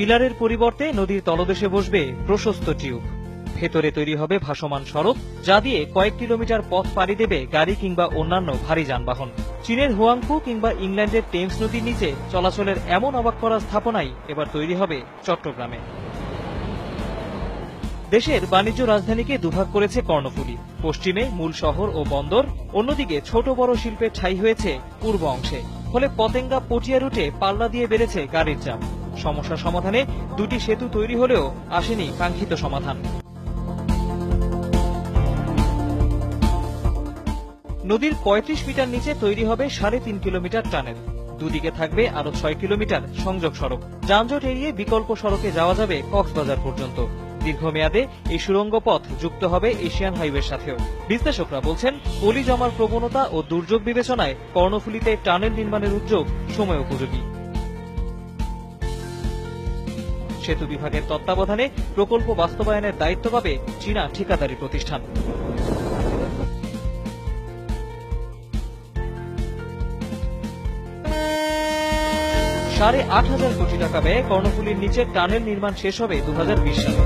পিলারের পরিবর্তে নদীর তলদেশে বসবে প্রশস্ত টিউব। ভেতরে তৈরি হবে ভাসমান সড়ক, যা দিয়ে কয়েক কিলোমিটার পথ পাড়ি দেবে গাড়ি কিংবা অন্যান্য ভারী যানবাহন। চীনের হুয়াংফু কিংবা ইংল্যান্ডের টেমস নদীর নিচে চলাচলের এমন অবাক করা স্থাপনাই এবার তৈরি হবে চট্টগ্রামে। দেশের বাণিজ্য রাজধানীকে দুভাগ করেছে কর্ণফুলী। পশ্চিমে মূল শহর ও বন্দর, অন্যদিকে ছোট বড় শিল্পের ঠাঁই হয়েছে পূর্ব অংশে। ফলে পতেঙ্গা পটিয়া রুটে পাল্লা দিয়ে বেড়েছে গাড়ির চাপ। সমস্যা সমাধানে দুটি সেতু তৈরি হলেও আসেনি কাঙ্ক্ষিত সমাধান। নদীর ৩৫ মিটার নিচে তৈরি হবে ৩.৫ কিলোমিটার টানেল। দুদিকে থাকবে আরো ৬ কিলোমিটার সংযোগ সড়ক। যানজট এড়িয়ে বিকল্প সড়কে যাওয়া যাবে কক্সবাজার পর্যন্ত। দীর্ঘমেয়াদে এই সুড়ঙ্গ পথ যুক্ত হবে এশিয়ান হাইওয়ের সাথেও। বিশ্লেষকরা বলছেন, পলি জমার প্রবণতা ও দুর্যোগ বিবেচনায় কর্ণফুলীতে টানেল নির্মাণের উদ্যোগ সময় উপযোগী। সেতু বিভাগের তত্ত্বাবধানে প্রকল্প বাস্তবায়নের দায়িত্ব পাবে চীনা ঠিকাদারি প্রতিষ্ঠান। ৮,৫০০ কোটি টাকা ব্যয়ে কর্ণফুলীর নিচে টানেল নির্মাণ শেষ হবে ২০২০ সালে।